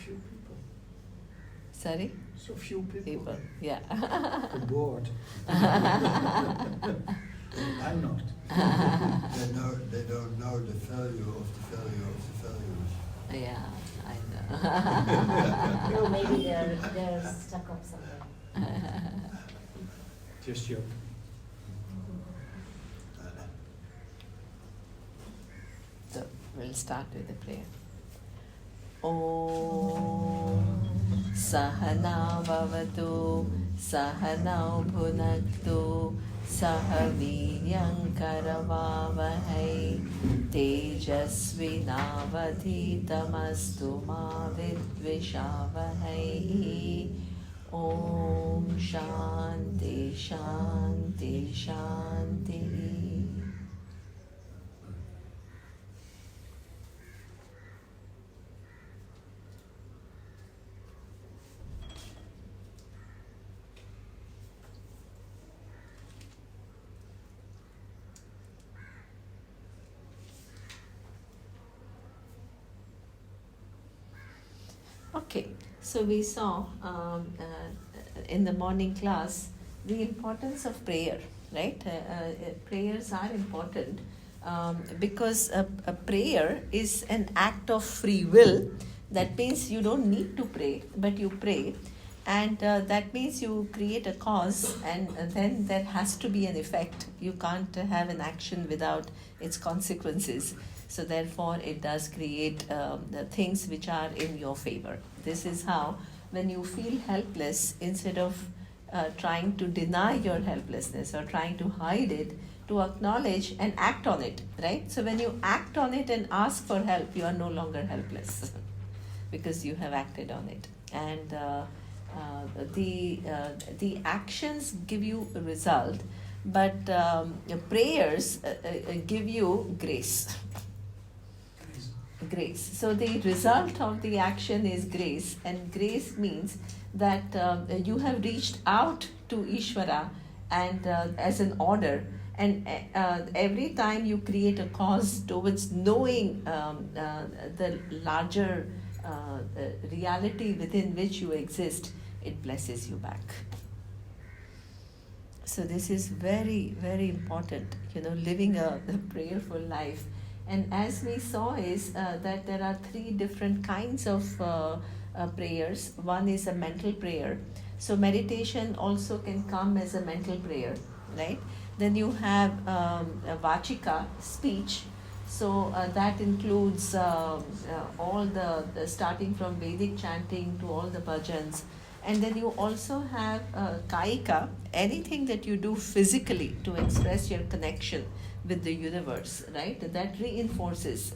few people. Sorry? So few people. Yeah. I'm bored. I'm not. They don't know the value of the value of the values. Yeah, I know. No, maybe they're stuck up somewhere. Just joke. So we'll start with the prayer. Om Sahana Bhavatu Sahanau Bhunaktu Sahaviryam Karavavahai Tejasvinavadhitamastu ma vidvishavahai. Om Shanti Shanti Shanti. Okay, so we saw in the morning class the importance of prayer, right? Prayers are important because a prayer is an act of free will. That means you don't need to pray, but you pray. And that means you create a cause, and then there has to be an effect. You can't have an action without its consequences. So therefore, it does create the things which are in your favor. This is how, when you feel helpless, instead of trying to deny your helplessness or trying to hide it, to acknowledge and act on it, right? So when you act on it and ask for help, you are no longer helpless because you have acted on it. And the actions give you a result, but prayers give you grace. Grace. So the result of the action is grace, and grace means that you have reached out to Ishvara and as an order, and every time you create a cause towards knowing the larger reality within which you exist, it blesses you back. So this is very, very important, living a prayerful life. And as we saw is that there are three different kinds of prayers. One is a mental prayer. So meditation also can come as a mental prayer, right? Then you have a vachika, speech. So that includes all the starting from Vedic chanting to all the bhajans. And then you also have kaika, anything that you do physically to express your connection with the universe, right? That reinforces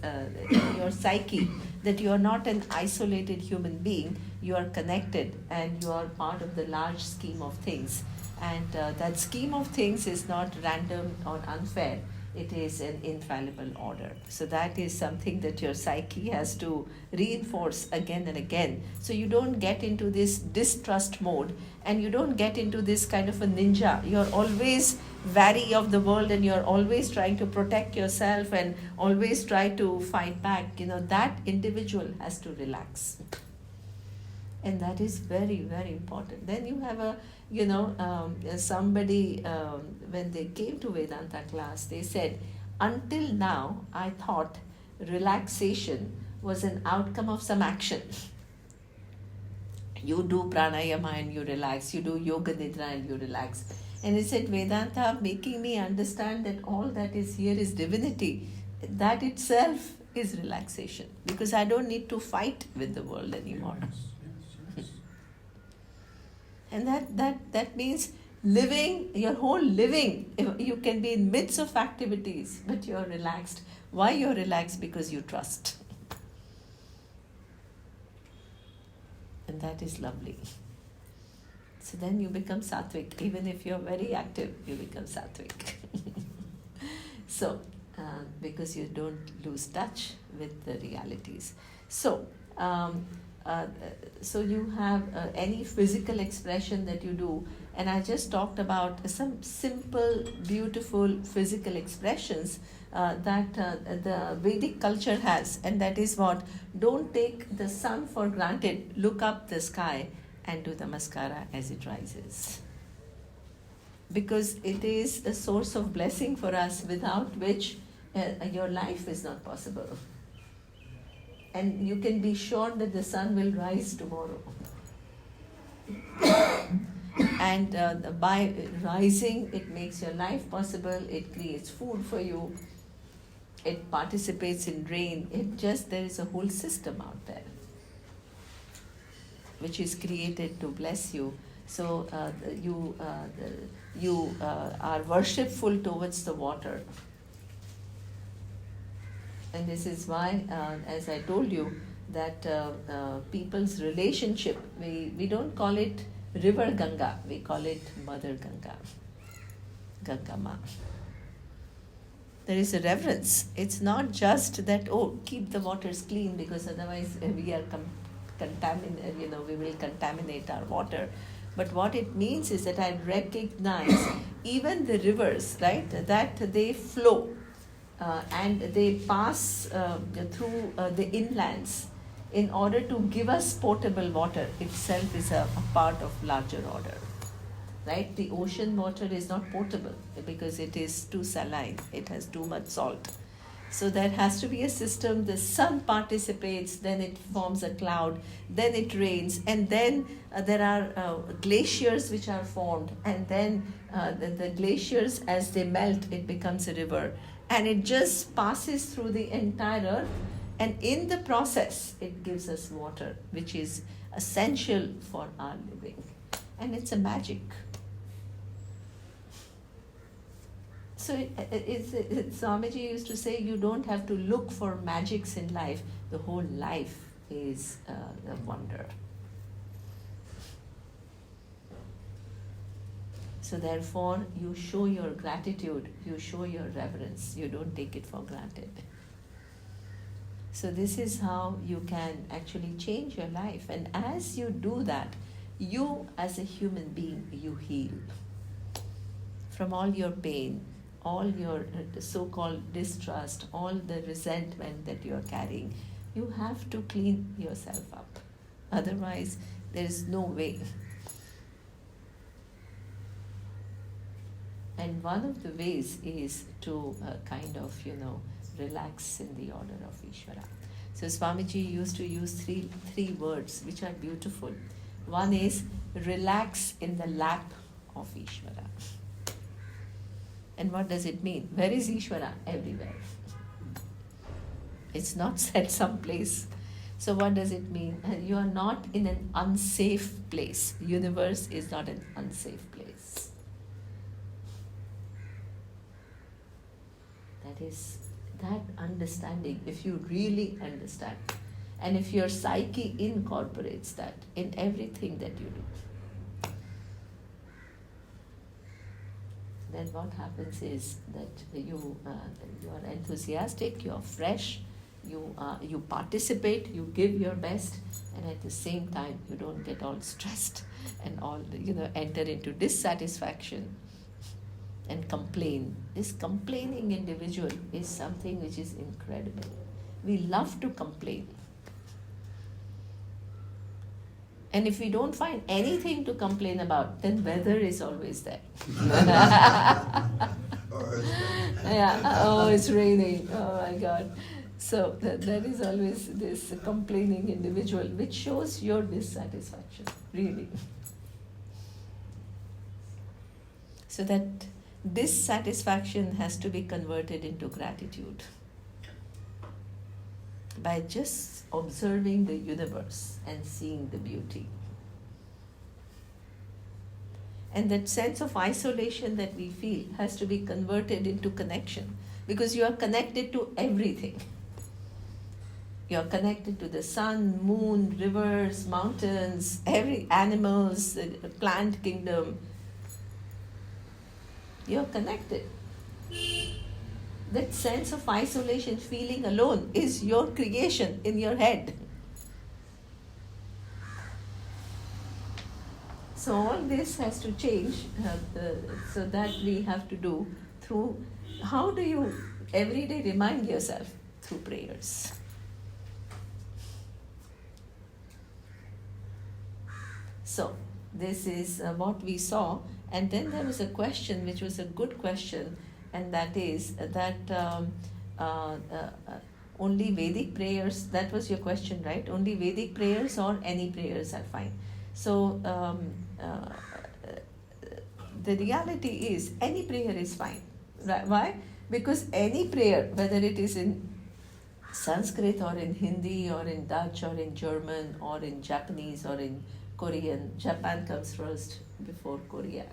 your psyche, that you are not an isolated human being, you are connected and you are part of the large scheme of things. And that scheme of things is not random or unfair, it is an infallible order. So that is something that your psyche has to reinforce again and again. So you don't get into this distrust mode and you don't get into this kind of a ninja. You're always wary of the world and you're always trying to protect yourself and always try to fight back. That individual has to relax. And that is very, very important. Then you have somebody, when they came to Vedanta class, they said, until now, I thought relaxation was an outcome of some action. You do pranayama and you relax. You do yoga nidra and you relax. And he said, Vedanta making me understand that all that is here is divinity. That itself is relaxation. Because I don't need to fight with the world anymore. Yes. And that means living, your whole living, you can be in midst of activities, but you're relaxed. Why you're relaxed? Because you trust. And that is lovely. So then you become sattvic. Even if you're very active, you become sattvic. So, because you don't lose touch with the realities. So, so you have any physical expression that you do, And I just talked about some simple, beautiful physical expressions that the Vedic culture has, and that is what: don't take the sun for granted, look up the sky and do the namaskara as it rises. Because it is a source of blessing for us, without which your life is not possible. And you can be sure that the sun will rise tomorrow. And by rising, it makes your life possible, it creates food for you, it participates in rain. There is a whole system out there which is created to bless you. So you are worshipful towards the water. And this is why, as I told you, that people's relationship, we don't call it River Ganga, we call it Mother Ganga, Ganga Ma. There is a reverence. It's not just that, oh, keep the waters clean, because otherwise we are we will contaminate our water. But what it means is that I recognize even the rivers, right, that they flow and they pass through the inlands in order to give us potable water itself is a part of larger order. Right? The ocean water is not potable because it is too saline, it has too much salt. So there has to be a system, the sun participates, then it forms a cloud, then it rains, and then there are glaciers which are formed, and then the glaciers, as they melt, it becomes a river. And it just passes through the entire earth, and in the process, it gives us water, which is essential for our living. And it's a magic. So Swamiji used to say, you don't have to look for magics in life. The whole life is a wonder. So therefore, you show your gratitude, you show your reverence, you don't take it for granted. So this is how you can actually change your life. And as you do that, you as a human being, you heal from all your pain, all your so-called distrust, all the resentment that you are carrying. You have to clean yourself up. Otherwise, there is no way. And one of the ways is to kind of, relax in the order of Ishvara. So Swamiji used to use three words which are beautiful. One is relax in the lap of Ishvara. And what does it mean? Where is Ishvara? Everywhere. It's not set someplace. So what does it mean? You are not in an unsafe place. The universe is not an unsafe place. That is that understanding, if you really understand, and if your psyche incorporates that in everything that you do, then what happens is that you are enthusiastic, you are fresh, you participate, you give your best, and at the same time you don't get all stressed and all enter into dissatisfaction and complain. This complaining individual is something which is incredible. We love to complain. And if we don't find anything to complain about, then weather is always there. Yeah. Oh, it's raining. Oh my God. So there is always this complaining individual, which shows your dissatisfaction, really. So that dissatisfaction has to be converted into gratitude by just observing the universe and seeing the beauty. And that sense of isolation that we feel has to be converted into connection, because you are connected to everything. You are connected to the sun, moon, rivers, mountains, every animals, plant kingdom. You are connected. That sense of isolation, feeling alone, is your creation in your head. So all this has to change, so that we have to do through, how do you every day remind yourself? Through prayers. So this is what we saw, and then there was a question which was a good question, and that is that only Vedic prayers, that was your question, right? Only Vedic prayers or any prayers are fine. So the reality is any prayer is fine. Right? Why? Because any prayer, whether it is in Sanskrit or in Hindi or in Dutch or in German or in Japanese or in Korean, Japan comes first before Korea.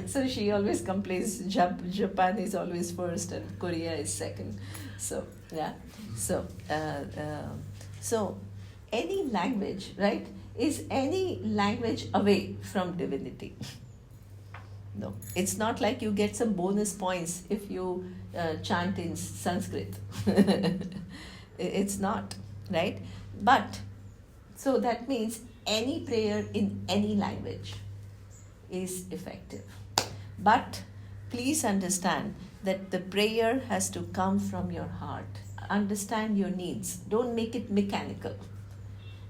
So she always complains Japan is always first and Korea is second. So yeah, so so any language, right, is any language away from divinity. No, it's not like you get some bonus points if you chant in Sanskrit. It's not, right? But so that means any prayer in any language is effective. But please understand that the prayer has to come from your heart. Understand your needs. Don't make it mechanical.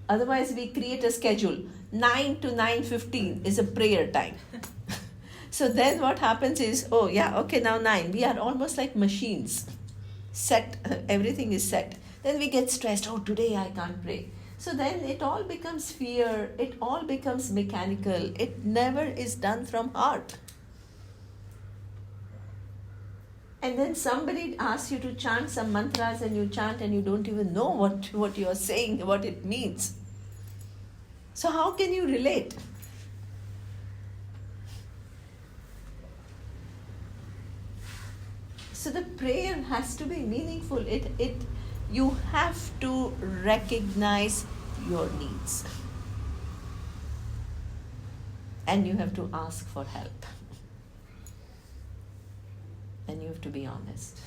Otherwise, we create a schedule. 9 to 9:15 is a prayer time. So then what happens is, oh yeah, okay, now 9. We are almost like machines. Set, everything is set. Then we get stressed. Oh, today I can't pray. So then it all becomes fear. It all becomes mechanical. It never is done from heart. And then somebody asks you to chant some mantras and you chant and you don't even know what you are saying, what it means. So how can you relate? So the prayer has to be meaningful. You have to recognize your needs. And you have to ask for help. And you have to be honest.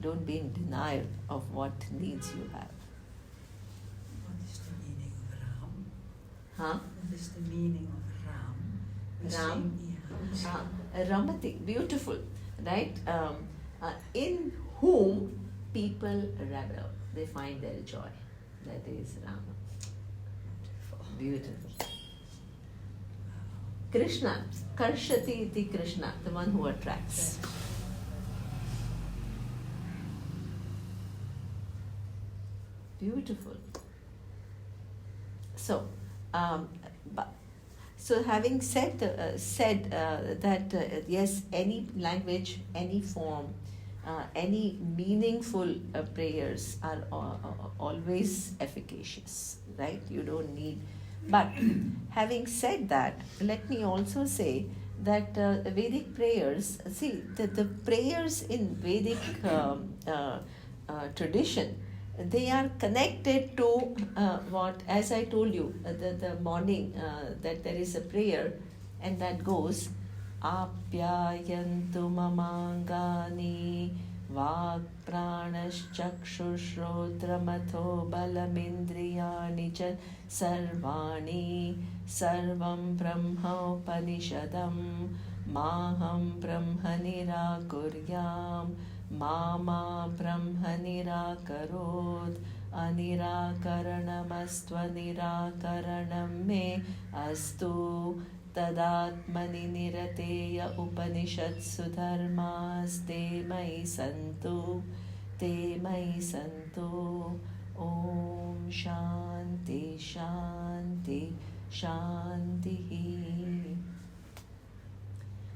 Don't be in denial of what needs you have. What is the meaning of Ram? Huh? What is the meaning of Ram? Ram? Ramati, beautiful, right? In whom people revel, they find their joy. That is Rama. Beautiful. Krishna, Karshati iti Krishna, the one who attracts. Beautiful. So, so having said that yes, any language, any form, any meaningful prayers are always efficacious, right? You don't need. But having said that, let me also say that Vedic prayers, see, the prayers in Vedic tradition, they are connected to what, as I told you, the morning, that there is a prayer, and that goes, Apyayantu mamangani Vak pranashchakshusrotramatho balamindriyani cha sarvani sarvam brahma upanishadam maham brahma nirakuryam mama brahma nirakarod anirakaranamastva nirakaranam me astu Tadatmani nirateya upanishatsu dharmas te mai santu om shanti shanti shanti.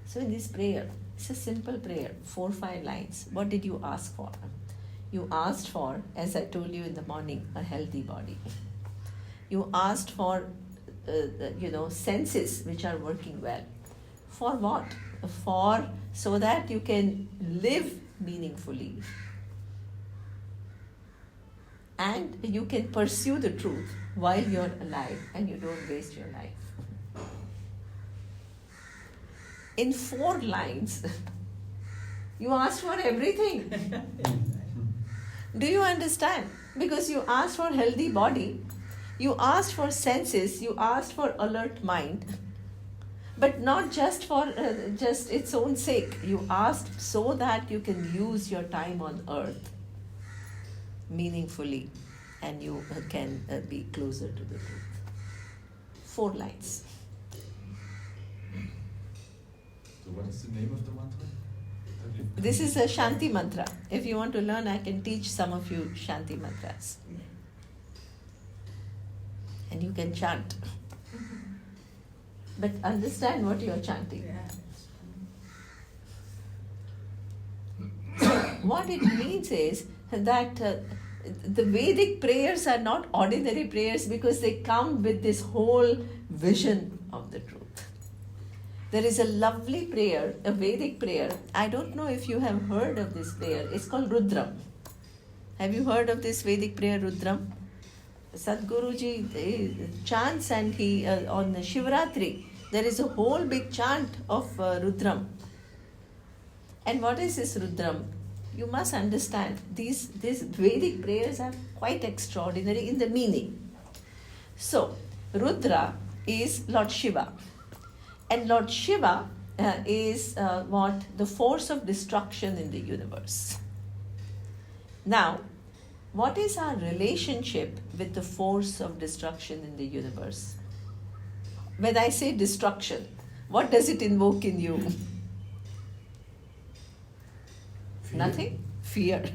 So in this prayer, it's a simple prayer, 4-5 lines. What did you ask for? You asked for, as I told you in the morning, a healthy body. You asked for senses which are working well. For what? So that you can live meaningfully. And you can pursue the truth while you're alive and you don't waste your life. In 4 lines, you asked for everything. Do you understand? Because you asked for healthy body. You asked for senses, you asked for alert mind, but not just for just its own sake. You asked so that you can use your time on earth meaningfully and you can be closer to the truth. 4 lines. So what is the name of the mantra? This is a Shanti mantra. If you want to learn, I can teach some of you Shanti mantras. And you can chant. But understand what you are chanting. So what it means is that the Vedic prayers are not ordinary prayers because they come with this whole vision of the truth. There is a lovely prayer, a Vedic prayer. I don't know if you have heard of this prayer. It's called Rudram. Have you heard of this Vedic prayer, Rudram? Sadhguruji chants, and he on the Shivratri, there is a whole big chant of Rudram. And what is this Rudram? You must understand, these Vedic prayers are quite extraordinary in the meaning. So, Rudra is Lord Shiva. And Lord Shiva is the force of destruction in the universe. Now, what is our relationship with the force of destruction in the universe? When I say destruction, what does it invoke in you? Fear. Nothing? Fear.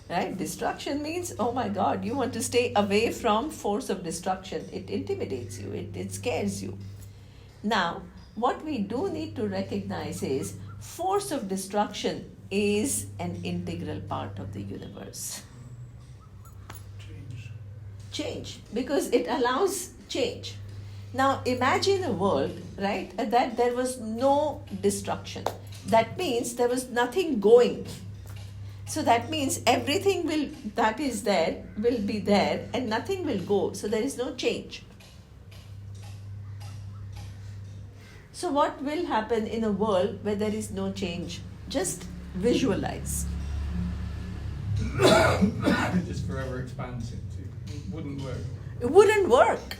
Right? Destruction means, oh my God, you want to stay away from force of destruction. It intimidates you, it scares you. Now, what we do need to recognize is force of destruction is an integral part of the universe. Change, because it allows change. Now, imagine a world, right, that there was no destruction. That means there was nothing going. So that means everything that is there will be there and nothing will go. So there is no change. So what will happen in a world where there is no change? Just visualize. Just forever expands it. It wouldn't work. It wouldn't work.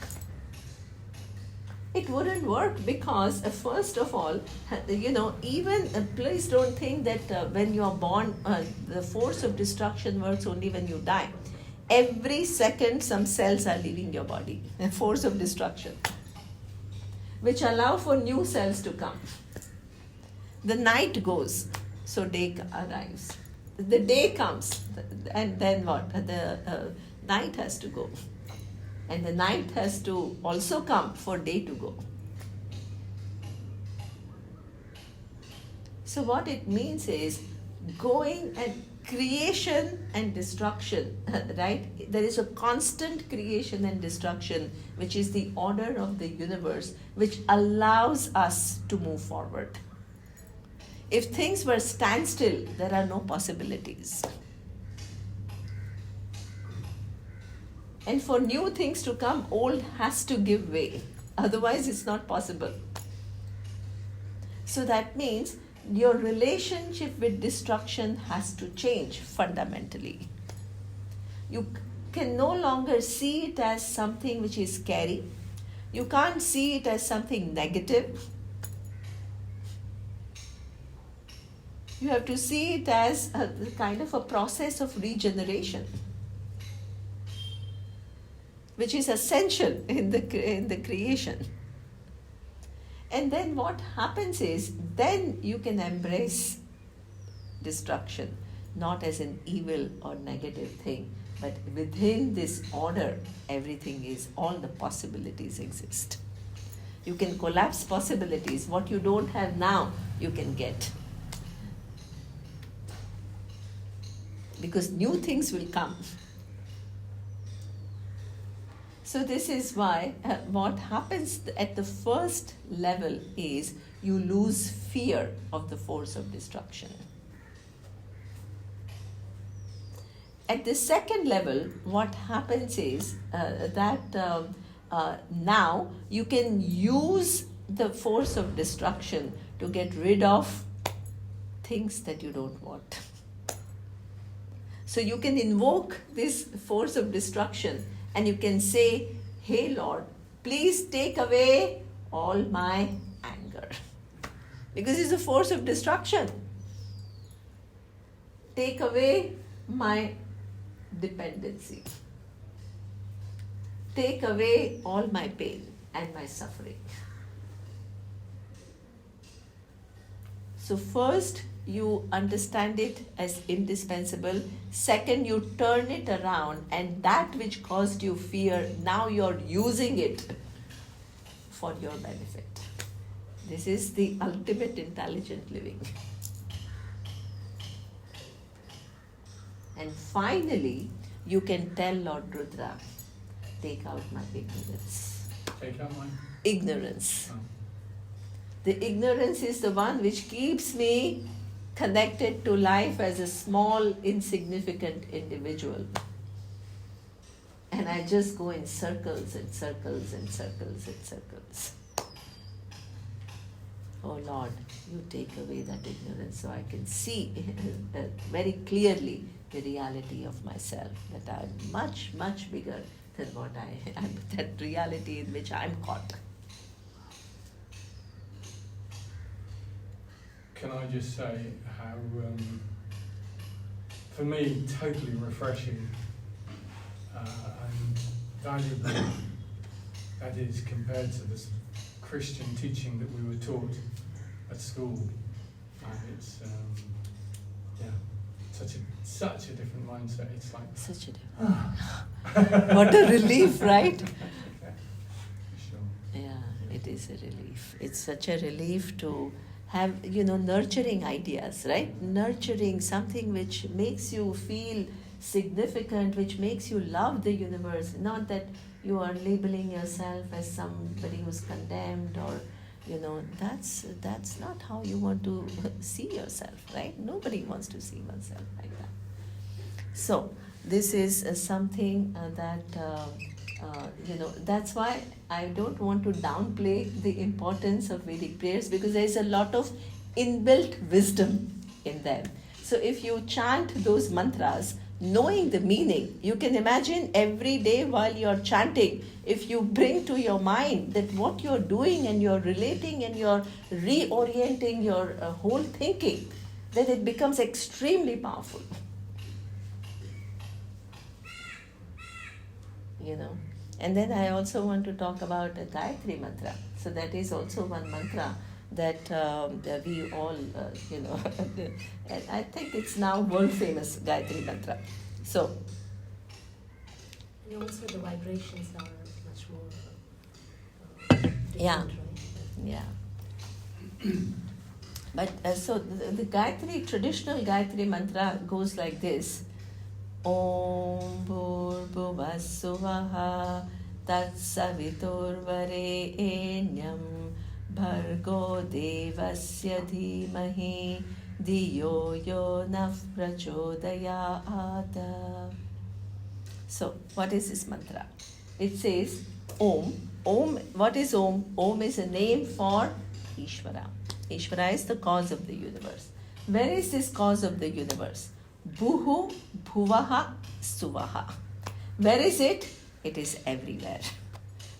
It wouldn't work because, first of all, please don't think that when you are born, the force of destruction works only when you die. Every second, some cells are leaving your body. A force of destruction, which allow for new cells to come. The night goes, so day arrives. The day comes, and then what? The night has to go. And the night has to also come for day to go. So what it means is going and creation and destruction, right? There is a constant creation and destruction, which is the order of the universe, which allows us to move forward. If things were standstill, there are no possibilities. And for new things to come, old has to give way. Otherwise, it's not possible. So that means your relationship with destruction has to change fundamentally. You can no longer see it as something which is scary. You can't see it as something negative. You have to see it as a kind of a process of regeneration, which is essential in the creation. And then what happens is, then you can embrace destruction, not as an evil or negative thing, but within this order, all the possibilities exist. You can collapse possibilities. What you don't have now, you can get. Because new things will come. So this is why what happens at the first level is you lose fear of the force of destruction. At the second level, what happens is that now you can use the force of destruction to get rid of things that you don't want. So you can invoke this force of destruction And you can say, hey Lord, please take away all my anger. Because it's a force of destruction. Take away my dependency. Take away all my pain and my suffering. So first, you understand it as indispensable. Second, you turn it around, and that which caused you fear, now you're using it for your benefit. This is the ultimate intelligent living. And finally, you can tell Lord Rudra, take out my ignorance. Take out mine. Ignorance. Oh. The ignorance is the one which keeps me connected to life as a small, insignificant individual. And I just go in circles and circles and circles and circles. Oh Lord, you take away that ignorance so I can see very clearly the reality of myself, that I am much, much bigger than what I am, that reality in which I am caught. Can I just say how, for me, totally refreshing and valuable that is compared to this Christian teaching that we were taught at school. And it's, such a different mindset. It's like Such a difference. What a relief, right? yeah, for sure. Yeah, it is a relief. It's such a relief to have, nurturing ideas, right? Nurturing something which makes you feel significant, which makes you love the universe. Not that you are labeling yourself as somebody who's condemned or, that's not how you want to see yourself, right? Nobody wants to see oneself like that. So, this is something that, that's why I don't want to downplay the importance of Vedic prayers, because there is a lot of inbuilt wisdom in them. So if you chant those mantras, knowing the meaning, you can imagine every day while you're chanting, if you bring to your mind that what you're doing and you're relating and you're reorienting your whole thinking, then it becomes extremely powerful. And then I also want to talk about a Gayatri mantra. So that is also one mantra that we all, and I think it's now world famous, Gayatri mantra. So. And also the vibrations are much more different, Yeah. right? Yeah. But so the Gayatri, traditional Gayatri mantra goes like this. Om Bhurbhuvassuvaha Tatsavitur Varenyam Bhargo Devasya Dhimahi Dhiyo Yo Nah Prachodayat. So, what is this mantra? It says Om. Om, what is Om? Om is a name for Ishvara. Ishvara is the cause of the universe. Where is this cause of the universe? Bhuhu, Bhuvaha, Suvaha. Where is it? It is everywhere.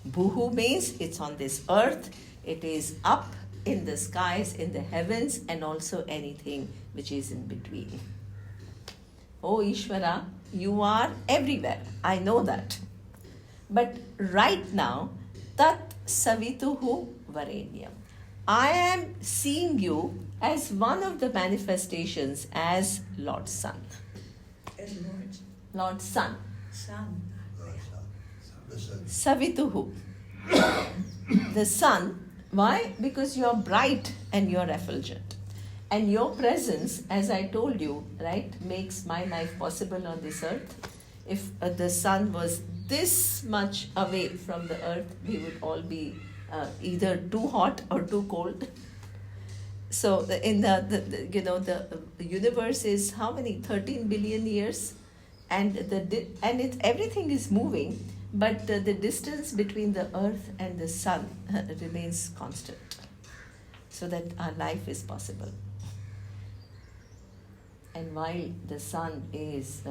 Bhuhu means it's on this earth, it is up in the skies, in the heavens, and also anything which is in between. Oh Ishvara, you are everywhere. I know that. But right now, Tat Savituhu Varenyam. I am seeing you as one of the manifestations as Lord Sun. As Lord, Lord Sun. Son. Listen. Savituhu. The sun. Why? Because you are bright and you are effulgent. And your presence, as I told you, right, makes my life possible on this earth. If the sun was this much away from the earth, we would all be either too hot or too cold. So in the universe is how many? 13 billion years, and everything is moving, but the distance between the earth and the sun remains constant, so that our life is possible. And while the sun is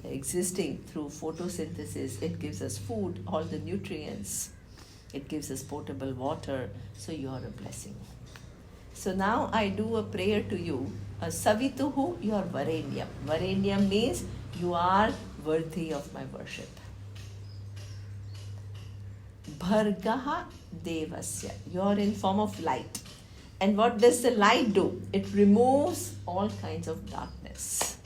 existing through photosynthesis, it gives us food, all the nutrients. It gives us potable water, so you are a blessing. So now I do a prayer to you. Savituhu, you are Varenyam. Varenyam means you are worthy of my worship. Bhargaha Devasya, you are in form of light. And what does the light do? It removes all kinds of darkness.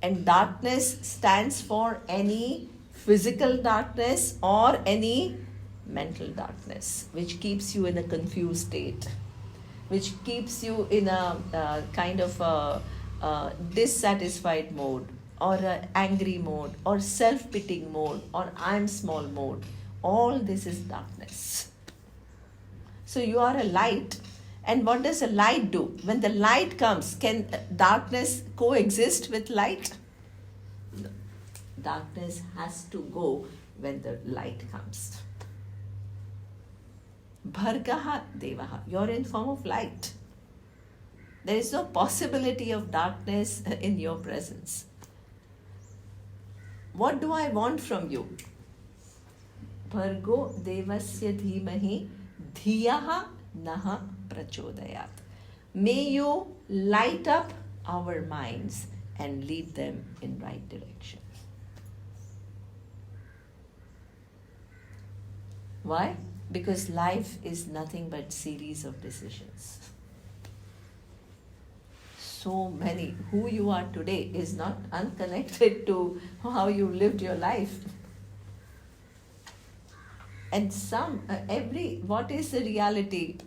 And darkness stands for any physical darkness or any mental darkness, which keeps you in a confused state, which keeps you in a kind of a dissatisfied mode, or an angry mode, or self-pitying mode, or I'm small mode. All this is darkness. So you are a light. And what does a light do? When the light comes, can darkness coexist with light? No. Darkness has to go when the light comes. Bhargaha Devaha, you're in form of light. There is no possibility of darkness in your presence. What do I want from you? Bhargo Devasya Dhimahi Dhiyaha Naha Prachodayat. May you light up our minds and lead them in right direction. Why? Because life is nothing but series of decisions. So many. Who you are today is not unconnected to how you lived your life. And what is the reality?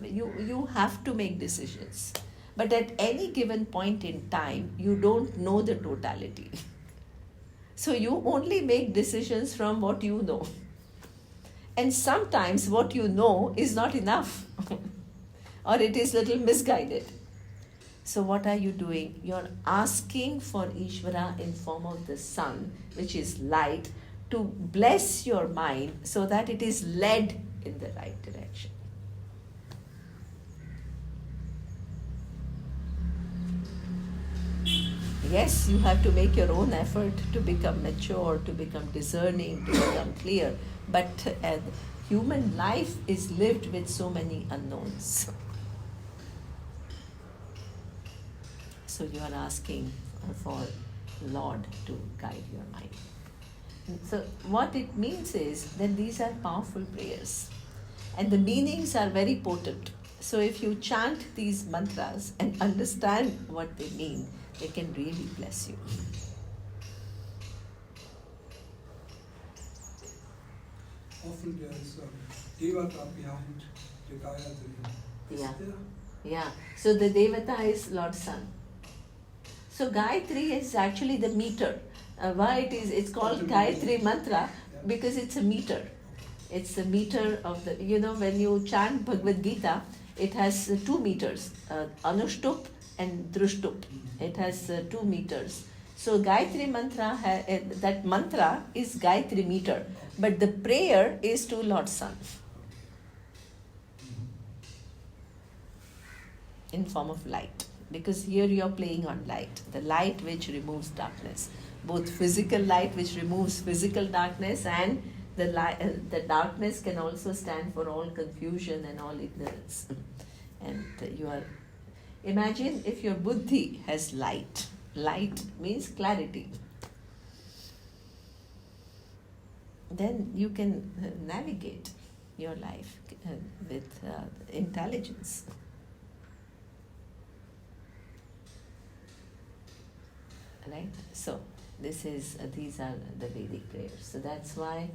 You have to make decisions. But at any given point in time, you don't know the totality. So you only make decisions from what you know. And sometimes what you know is not enough. Or it is little misguided. So what are you doing? You're asking for Ishvara in form of the sun, which is light, to bless your mind so that it is led in the right direction. Yes, you have to make your own effort to become mature, to become discerning, to become clear. But human life is lived with so many unknowns. So you are asking for Lord to guide your mind. So what it means is that these are powerful prayers. And the meanings are very potent. So if you chant these mantras and understand what they mean, they can really bless you. Often there is a Devata behind the Gayatri. Is Yeah. there? Yeah. So the Devata is Lord Sun. So Gayatri is actually the meter. Why it's called Gayatri mantra? Because it's a meter. It's a meter of the, when you chant Bhagavad Gita, it has 2 meters, Anushtup and Drushtup. It has 2 meters. So Gayatri mantra, that mantra is Gayatri meter, but the prayer is to Lord Sun in form of light. Because here you are playing on light, the light which removes darkness. Both physical light which removes physical darkness, and the darkness can also stand for all confusion and all ignorance. And imagine if your buddhi has light. Light means clarity. Then you can navigate your life with intelligence. Right? So these are the Vedic prayers. So that's why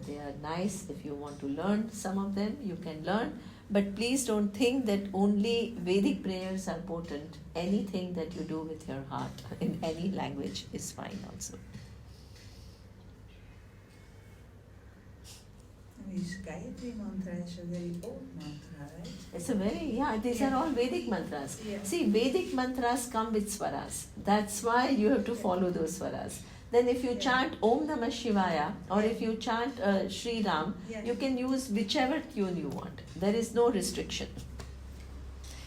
they are nice. If you want to learn some of them, you can learn. But please don't think that only Vedic prayers are potent. Anything that you do with your heart in any language is fine also. This Gayatri mantra is a very old mantra, right? It's these are all Vedic mantras. Yeah. See, Vedic mantras come with swaras. That's why you have to follow those swaras. Then if you chant Om Namah Shivaya, or if you chant Sri Ram, you can use whichever tune you want. There is no restriction.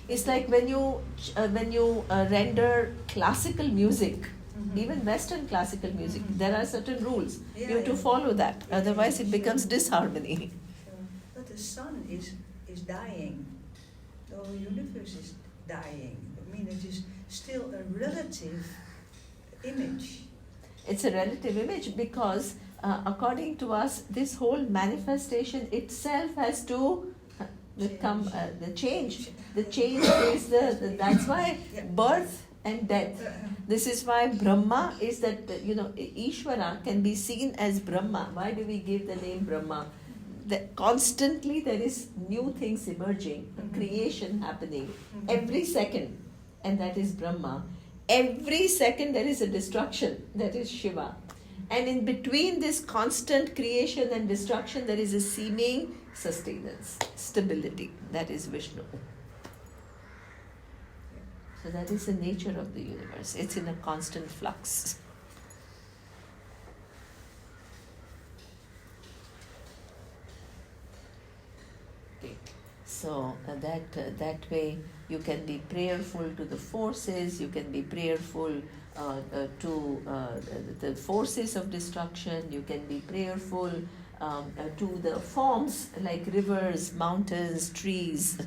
It's like when you render classical music, Mhm. even Western classical music, Mhm. there are certain rules. Yeah, You have to yeah. follow that, Yeah, otherwise it sure. becomes disharmony. Sure. But the sun is dying. The whole universe is dying. I mean, it is still a relative image. It's a relative image because, according to us, this whole manifestation itself has to become the change. The change is that's why Yeah. birth and death. This is why Brahma is that, Ishvara can be seen as Brahma. Why do we give the name Brahma? That constantly there is new things emerging, Mhm. creation happening Mhm. every second, and that is Brahma. Every second there is a destruction, that is Shiva. And in between this constant creation and destruction, there is a seeming sustenance, stability, that is Vishnu. So that is the nature of the universe. It's in a constant flux. Okay. So that way you can be prayerful to the forces, you can be prayerful to the forces of destruction, you can be prayerful to the forms like rivers, mountains, trees.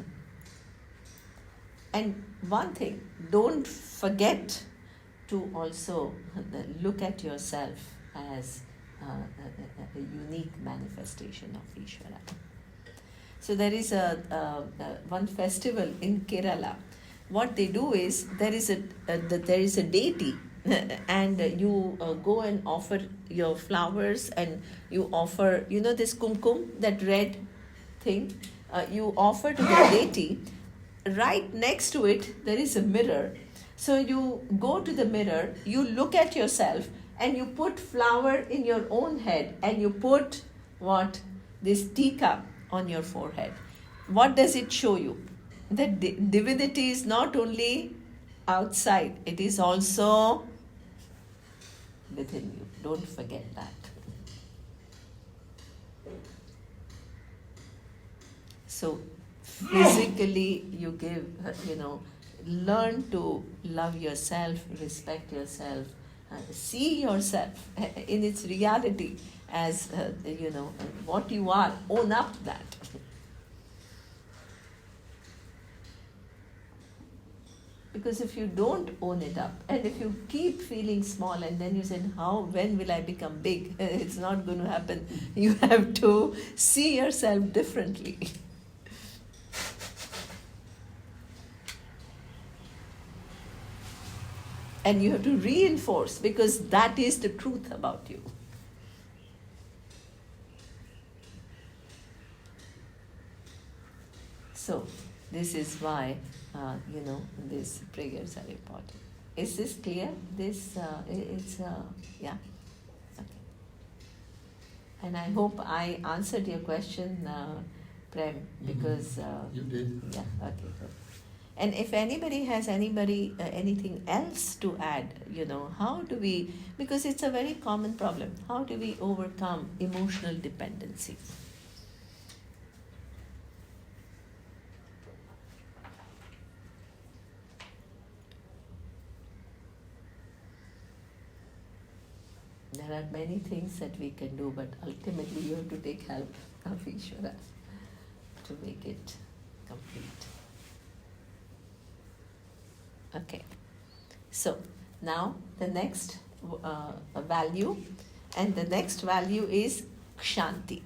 And one thing, don't forget to also look at yourself as a unique manifestation of Ishvara. So there is one festival in Kerala. What they do is there is a deity, and you go and offer your flowers, and you offer this kumkum, that red thing. You offer to the deity. Right next to it there is a mirror. So you go to the mirror, you look at yourself, and you put flower in your own head, and you put this tika on your forehead. What does it show you? That divinity is not only outside, it is also within you. Don't forget that. So physically you give, learn to love yourself, respect yourself, see yourself in its reality as, what you are. Own up that. Because if you don't own it up, and if you keep feeling small, and then you say, when will I become big? It's not going to happen. You have to see yourself differently. And you have to reinforce, because that is the truth about you. So, this is why, these prayers are important. Is this clear? Yeah? Okay. And I hope I answered your question, Prem, because... You did. Yeah, okay, good. And if anybody has anything else to add, how do we, because it's a very common problem, how do we overcome emotional dependency? There are many things that we can do, but ultimately you have to take help of Ishvara to make it complete. Okay, so now the next value, and the next value is Kshanti.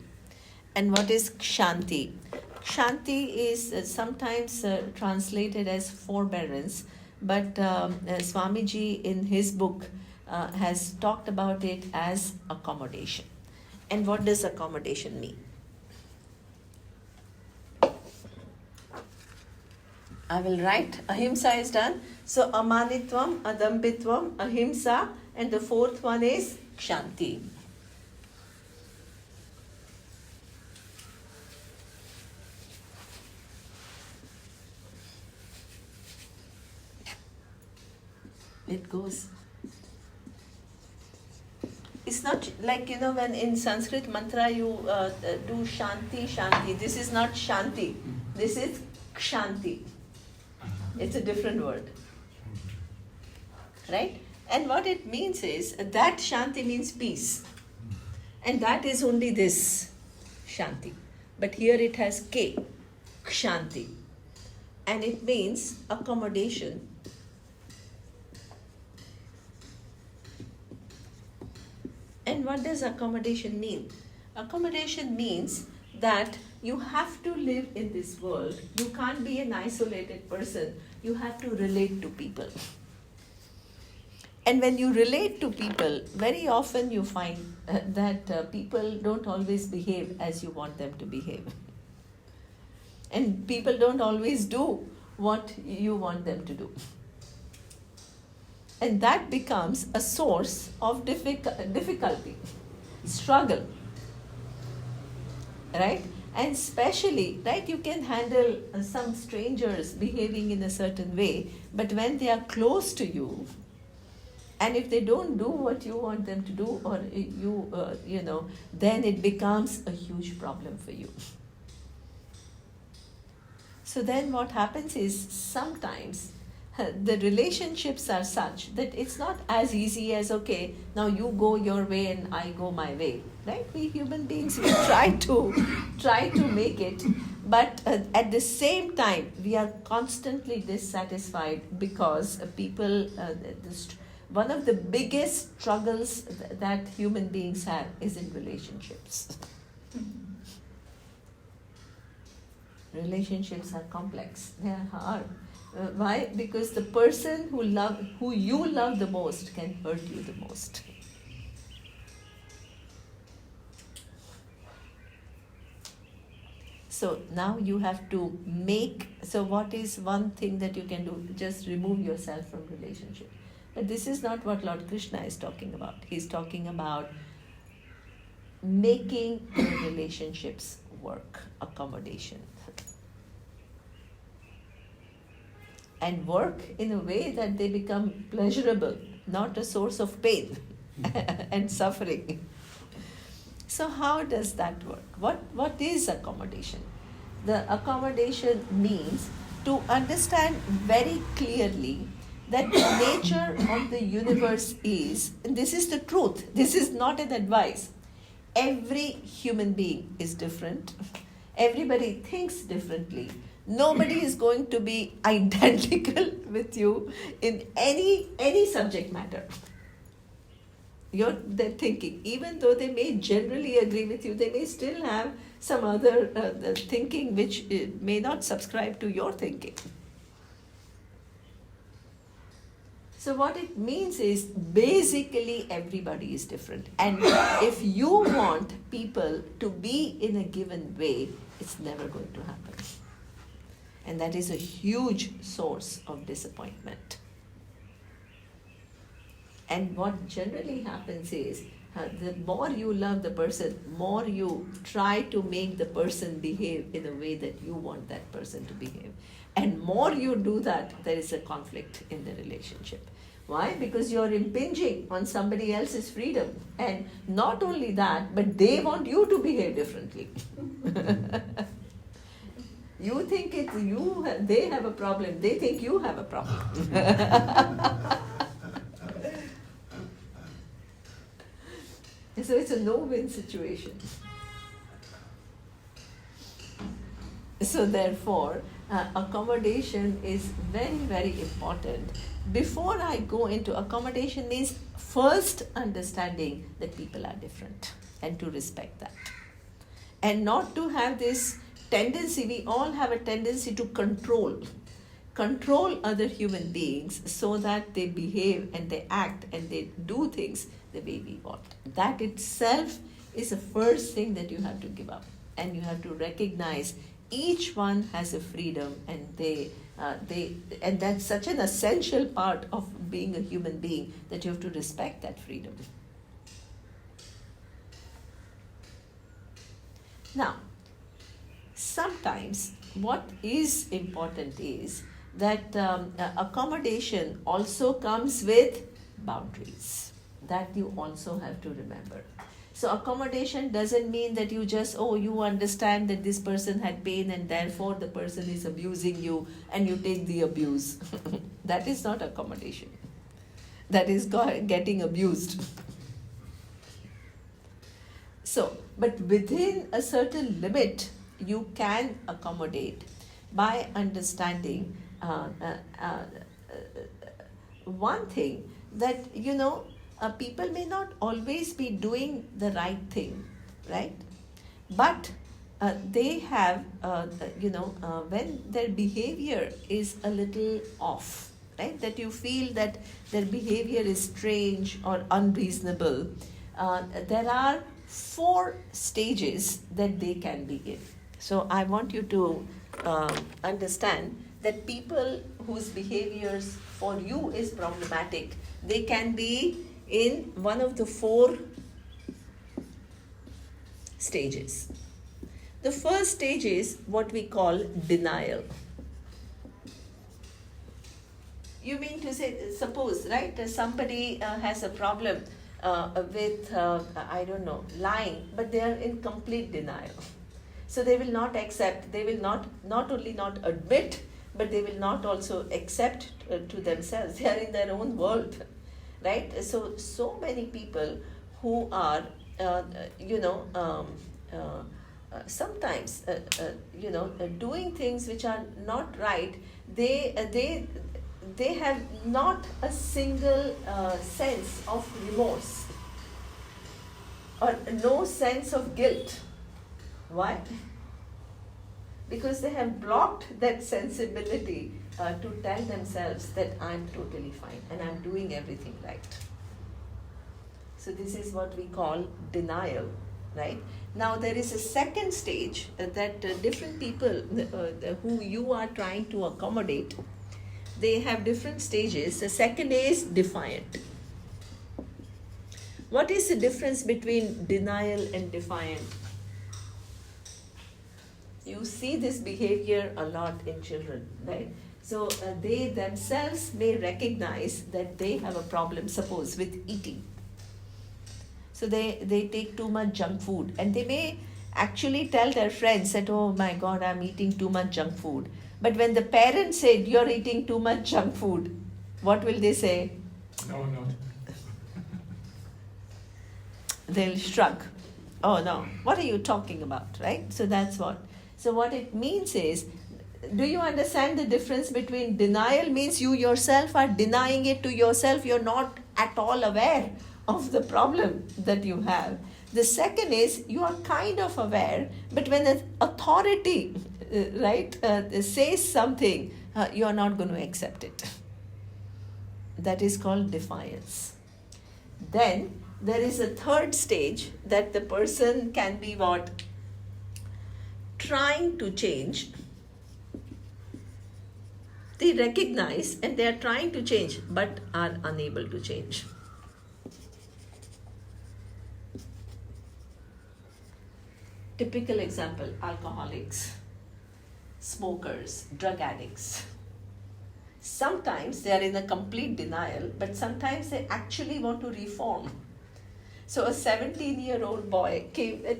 And what is Kshanti? Kshanti is sometimes translated as forbearance, but Swamiji in his book has talked about it as accommodation. And what does accommodation mean? I will write. Ahimsa is done. So amanitvam, adambitvam, ahimsa, and the fourth one is Kshanti. It goes. It's not like, when in Sanskrit mantra you do Shanti, Shanti. This is not Shanti. This is Kshanti. It's a different word. Right? And what it means is that Shanti means peace. And that is only this Shanti. But here it has K, Kshanti. And it means accommodation. And what does accommodation mean? Accommodation means that you have to live in this world. You can't be an isolated person. You have to relate to people. And when you relate to people, very often you find that people don't always behave as you want them to behave. And people don't always do what you want them to do. And that becomes a source of difficulty, struggle. Right? And especially, right, you can handle some strangers behaving in a certain way, but when they are close to you, and if they don't do what you want them to do, or then it becomes a huge problem for you. So then what happens is sometimes the relationships are such that it's not as easy as, okay, now you go your way and I go my way. Right? We human beings, we try to make it, but at the same time, we are constantly dissatisfied because people, one of the biggest struggles that human beings have is in relationships. Relationships are complex. They are hard. Why? Because the person who you love the most can hurt you the most. So now you have to so what is one thing that you can do? Just remove yourself from relationship. But this is not what Lord Krishna is talking about. He's talking about making the relationships work, accommodation. And work in a way that they become pleasurable, not a source of pain and suffering. So how does that work? What is accommodation? The accommodation means to understand very clearly that the nature of the universe is, and this is the truth, this is not an advice. Every human being is different. Everybody thinks differently. Nobody is going to be identical with you in any subject matter. They're thinking, even though they may generally agree with you, they may still have some other thinking which may not subscribe to your thinking. So what it means is basically everybody is different. And if you want people to be in a given way, it's never going to happen. And that is a huge source of disappointment. And what generally happens is, the more you love the person, more you try to make the person behave in a way that you want that person to behave. And more you do that, there is a conflict in the relationship. Why? Because you're impinging on somebody else's freedom. And not only that, but they want you to behave differently. You think they have a problem, they think you have a problem. So it's a no-win situation. So therefore, accommodation is very, very important. Before I go into accommodation means first understanding that people are different and to respect that. And not to have this tendency, we all have a tendency to control other human beings so that they behave and they act and they do things the way we want. That itself is the first thing that you have to give up. And you have to recognize each one has a freedom, and and that's such an essential part of being a human being that you have to respect that freedom. Now, sometimes what is important is that accommodation also comes with boundaries. That you also have to remember. So accommodation doesn't mean that you just, oh, you understand that this person had pain and therefore the person is abusing you and you take the abuse. That is not accommodation. That is getting abused. So, but within a certain limit, you can accommodate by understanding one thing, that people may not always be doing the right thing, right? But they have, when their behavior is a little off, right? That you feel that their behavior is strange or unreasonable. There are 4 stages that they can be in. So I want you to understand that people whose behaviors for you is problematic, they can be in one of the 4 stages. The first stage is what we call denial. You mean to say, suppose, right, somebody has a problem with, lying, but they are in complete denial. So they will not accept, they will not only not admit, but they will not also accept to themselves. They are in their own world, right? So many people who are, sometimes, doing things which are not right, they have not a single sense of remorse or no sense of guilt. Why? Because they have blocked that sensibility to tell themselves that I'm totally fine and I'm doing everything right. So this is what we call denial, right? Now there is a second stage that different people who you are trying to accommodate, they have different stages. The second is defiant. What is the difference between denial and defiant? You see this behavior a lot in children, right? So they themselves may recognize that they have a problem, suppose, with eating. So they take too much junk food, and they may actually tell their friends that, oh my God, I'm eating too much junk food. But when the parents said, you're eating too much junk food, what will they say? No, I'm not. They'll shrug. Oh no, what are you talking about, right? So that's what. So what it means is, do you understand the difference between denial means you yourself are denying it to yourself, you're not at all aware of the problem that you have. The second is you are kind of aware, but when an authority, says something, you are not going to accept it. That is called defiance. Then there is a third stage that the person can be what? Trying to change. They recognize and they are trying to change but are unable to change. Typical example, alcoholics, smokers, drug addicts. Sometimes they are in a complete denial, but sometimes they actually want to reform. So a 17-year-old boy came, I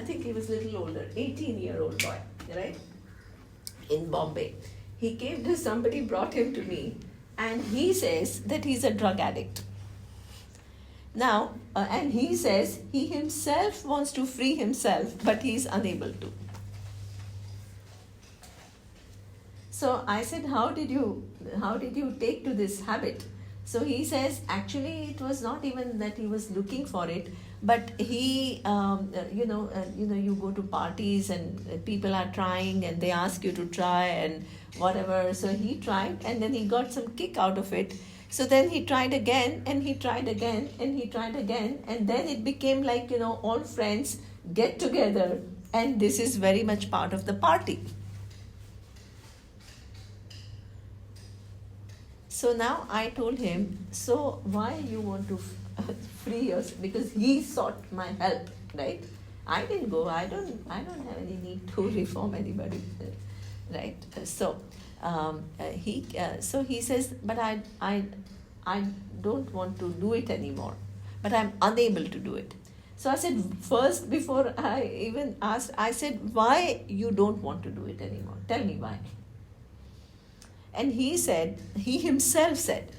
think he was a little older, 18-year-old boy, right, in Bombay. He came to somebody, brought him to me, and he says that he's a drug addict. Now, and he says he himself wants to free himself, but he's unable to. So I said, how did you take to this habit? So he says, actually, it was not even that he was looking for it, but he, you go to parties and people are trying and they ask you to try and whatever. So he tried and then he got some kick out of it. So then he tried again and he tried again and he tried again. And then it became like, all friends get together and this is very much part of the party. So now I told him, so why you want to free yourself? Because he sought my help, right? I didn't go. I don't have any need to reform anybody, right? So he says, but I don't want to do it anymore. But I'm unable to do it. So I said, first, before I even asked, I said, why you don't want to do it anymore? Tell me why. And he himself said,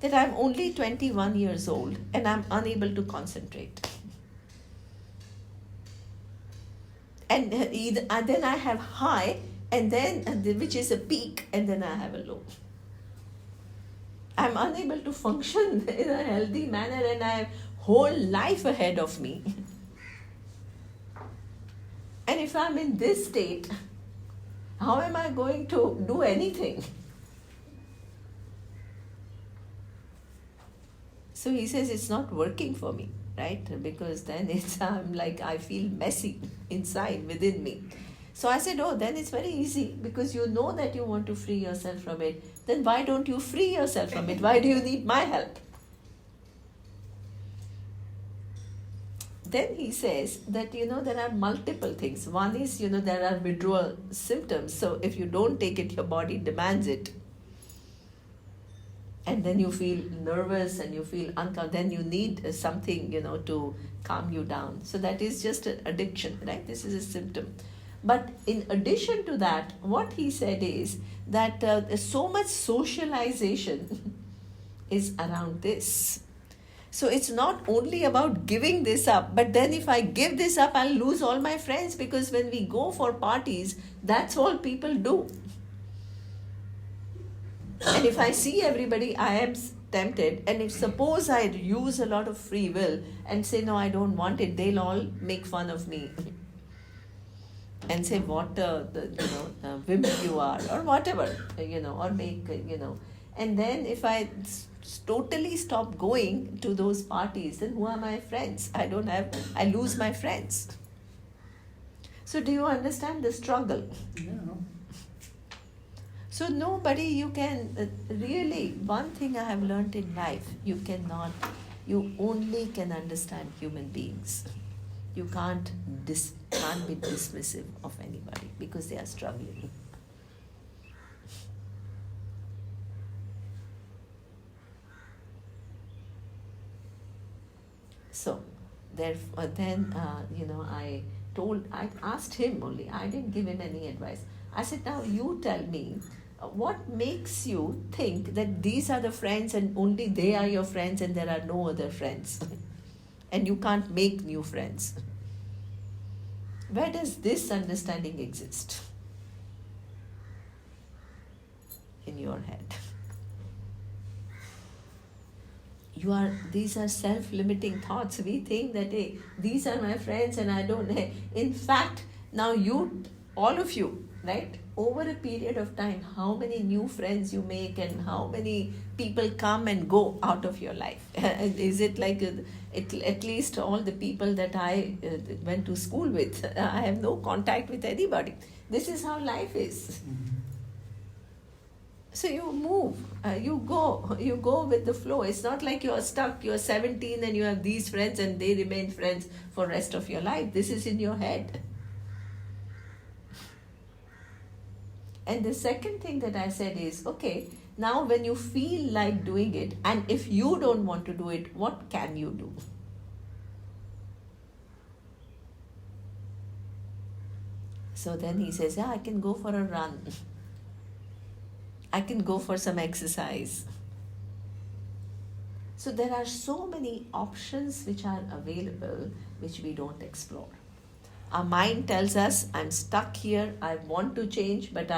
that I'm only 21 years old and I'm unable to concentrate. And then I have high, and then which is a peak, and then I have a low. I'm unable to function in a healthy manner, and I have whole life ahead of me. And if I'm in this state, how am I going to do anything? So he says it's not working for me, right? Because then I feel messy inside within me. So I said, oh, then it's very easy, because you know that you want to free yourself from it. Then why don't you free yourself from it? Why do you need my help? Then he says that, there are multiple things. One is, there are withdrawal symptoms. So if you don't take it, your body demands it. And then you feel nervous and you feel uncomfortable. Then you need something, to calm you down. So that is just an addiction, right? This is a symptom. But in addition to that, what he said is that so much socialization is around this. So it's not only about giving this up, but then if I give this up, I'll lose all my friends, because when we go for parties, that's all people do. And if I see everybody, I am tempted. And if suppose I use a lot of free will and say, no, I don't want it, they'll all make fun of me. And say what wimp you are, or whatever, or make, And then if I totally stop going to those parties, then who are my friends? I lose my friends. So do you understand the struggle? Yeah. So nobody, you can really, one thing I have learned in life, you only can understand human beings. You can't be dismissive of anybody because they are struggling. So, therefore, then I asked him only. I didn't give him any advice. I said, now you tell me, what makes you think that these are the friends and only they are your friends and there are no other friends? And you can't make new friends. Where does this understanding exist? In your head. These are self-limiting thoughts. We think that, hey, these are my friends and I don't. In fact, now all of you, right? Over a period of time, how many new friends you make and how many people come and go out of your life? Is it like at least all the people that I went to school with, I have no contact with anybody. This is how life is. So you move, you go with the flow. It's not like you're stuck, you're 17 and you have these friends and they remain friends for the rest of your life. This is in your head. And the second thing that I said is, okay, now when you feel like doing it, and if you don't want to do it, what can you do? So then he says, I can go for a run. I can go for some exercise. So there are so many options which are available, which we don't explore. Our mind tells us, I'm stuck here, I want to change, but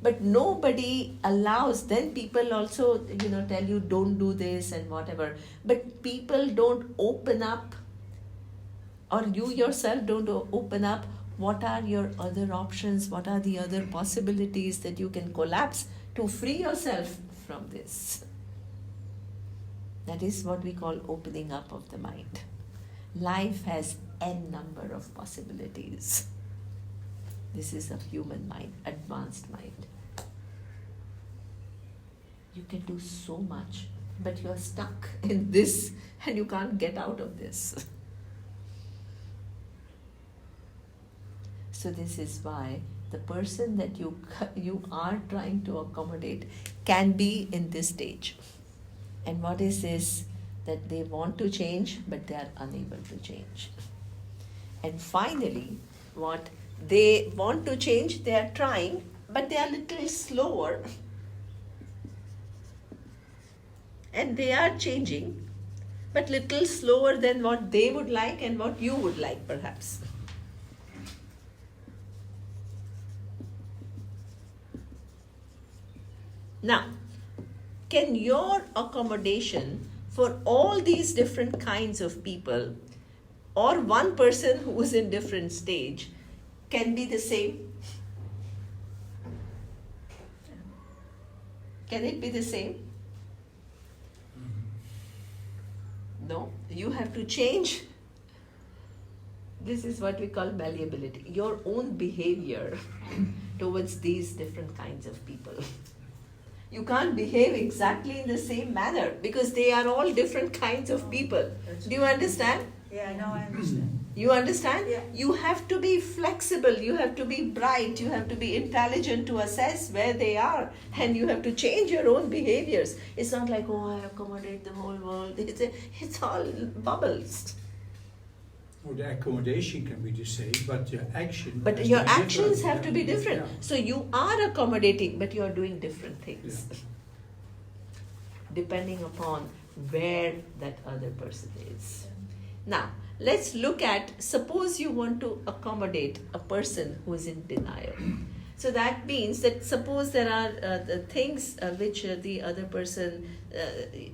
but nobody allows. Then people also, tell you don't do this and whatever. But people don't open up, or you yourself don't open up. What are your other options? What are the other possibilities that you can collapse to free yourself from this? That is what we call opening up of the mind. Life has n number of possibilities. This is a human mind, advanced mind. You can do so much, but you are stuck in this and you can't get out of this. So this is why the person that you are trying to accommodate can be in this stage. And what is this? that they want to change but they are unable to change. And finally, what they want to change, they are trying, but they are a little slower. And they are changing, but little slower than what they would like and what you would like, perhaps. Now, can your accommodation for all these different kinds of people, or one person who is in different stage, can be the same? Can it be the same? No, you have to change. This is what we call malleability, your own behavior towards these different kinds of people. You can't behave exactly in the same manner because they are all different kinds of people. Do you understand? Yeah, now I understand. You understand? Yeah. You have to be flexible, you have to be bright, you have to be intelligent to assess where they are, and you have to change your own behaviors. It's not like, oh, I accommodate the whole world. It's all bubbles. Or the accommodation can be the same, but your action. But has your to be actions different. have to be different. Yeah. So you are accommodating, but you are doing different things. Yeah. Depending upon where that other person is. Now, let's look at, suppose you want to accommodate a person who is in denial. So that means that suppose there are the things which the other person,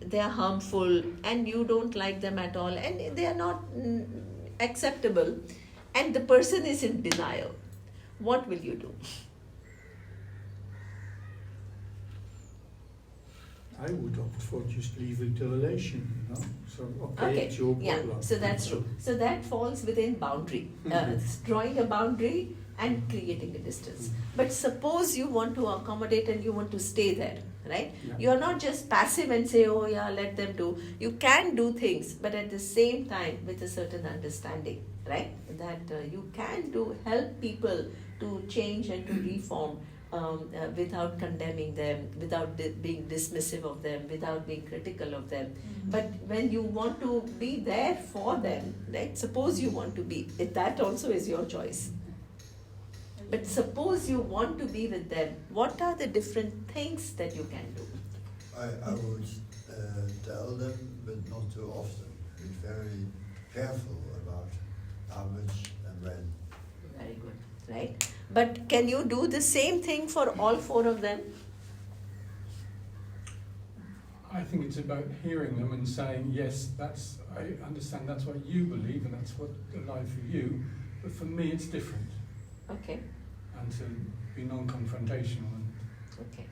they are harmful and you don't like them at all and they are not acceptable, and the person is in denial. What will you do? I would opt for just leaving the relation, you know. So, okay, it's your Yeah, problem. so that's true. So that falls within boundary, drawing a boundary and creating a distance. But suppose you want to accommodate and you want to stay there, right? Yeah. You are not just passive and say, oh yeah, let them do. You can do things, but at the same time with a certain understanding, right? That you can help people to change and to reform. Without condemning them, without being dismissive of them, without being critical of them. But when you want to be there for them, right? Suppose you want to be, that also is your choice. But suppose you want to be with them, what are the different things that you can do? I would tell them, but not too often. Be very careful about how much and when. Very good, right? But can you do the same thing for all four of them? I think it's about hearing them and saying, yes, I understand that's what you believe and that's what's alive for you, but for me it's different. Okay, And to be non-confrontational. okay.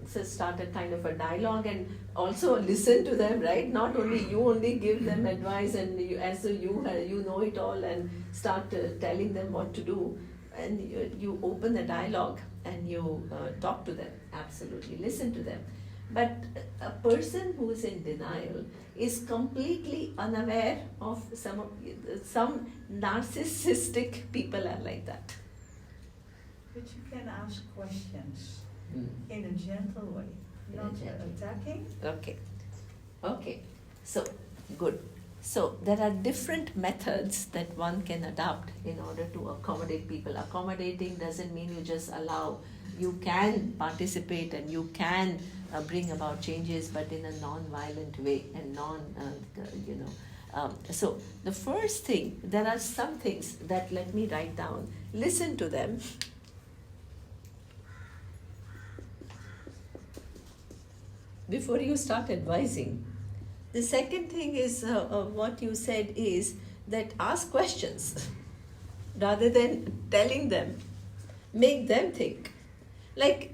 So start a kind of a dialogue and also listen to them, right? Not only you only give them advice and you, as though you know it all and start telling them what to do. And you open the dialogue and you talk to them, absolutely, listen to them. But a person who is in denial is completely unaware of some narcissistic people are like that. But you can ask questions in a gentle way, not attacking. Okay, so good. So there are different methods that one can adopt in order to accommodate people. Accommodating doesn't mean you just allow. You can participate and you can bring about changes, but in a non-violent way and so the first thing, there are some things that let me write down. Listen to them. Before you start advising. The second thing is what you said is that ask questions rather than telling them, make them think. Like,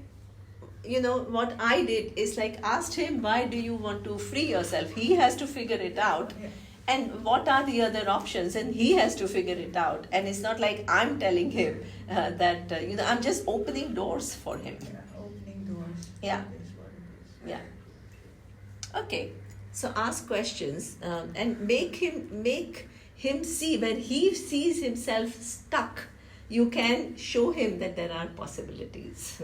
what I did is like asked him, why do you want to free yourself? He has to figure it out. Yeah. And what are the other options? And he has to figure it out. And it's not like I'm telling him that, I'm just opening doors for him. Yeah, opening doors. Yeah. That is what it is. Yeah. Okay. So ask questions and make him see when he sees himself stuck. You can show him that there are possibilities.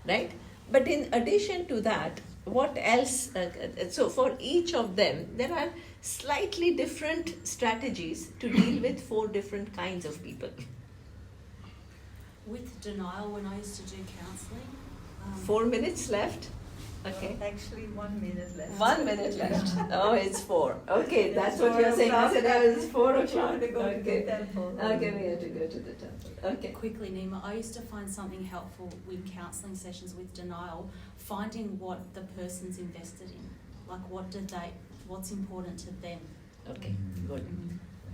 Right? But in addition to that, what else? So for each of them, there are slightly different strategies to deal with 4 different kinds of people. With denial, when I used to do counselling, 4 minutes left. Okay. Actually, 1 minute left. 1 minute left. Oh, it's 4. Okay, that's what you're saying. I said it's 4 o'clock. To go to the Okay. temple. Okay, we have to go to the temple. Okay. quickly, Nima, I used to find something helpful with counselling sessions with denial, finding what the person's invested in, like what's important to them. Okay, good.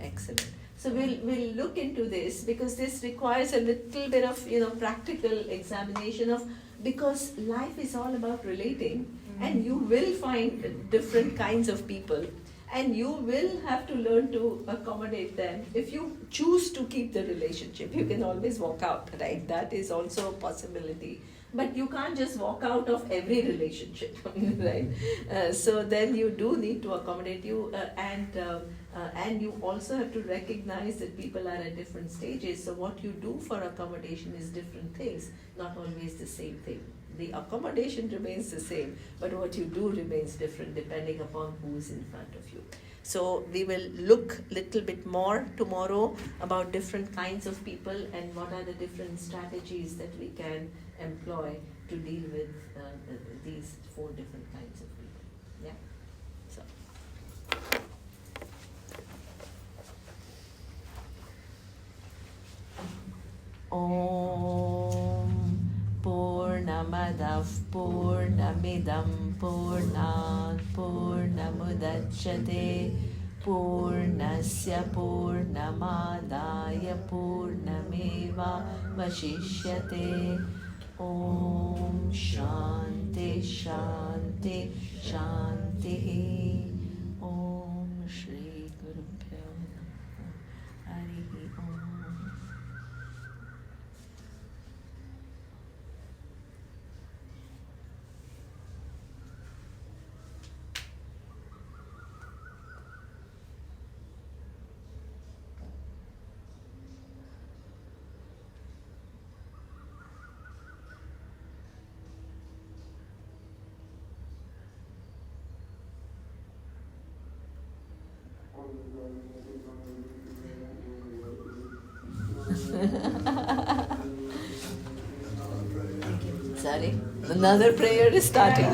Excellent. So we'll look into this because this requires a little bit of practical examination of, because life is all about relating, and you will find different kinds of people, and you will have to learn to accommodate them. If you choose to keep the relationship, you can always walk out, right? That is also a possibility. But you can't just walk out of every relationship, right? So then you do need to accommodate you, and you also have to recognize that people are at different stages. So what you do for accommodation is different things, not always the same thing. The accommodation remains the same, but what you do remains different depending upon who is in front of you. So we will look a little bit more tomorrow about different kinds of people and what are the different strategies that we can employ to deal with these 4 different kinds of people. Yeah. So. Om Purnamadav Purnamidam Purnat Purnamudachyate Purnasya Purnamadaya Purnameva Vashishyate. Om Shanti Shanti Shanti. Om Shri Guru Pyo Namaha. Harihi Om. Sorry, another prayer is starting.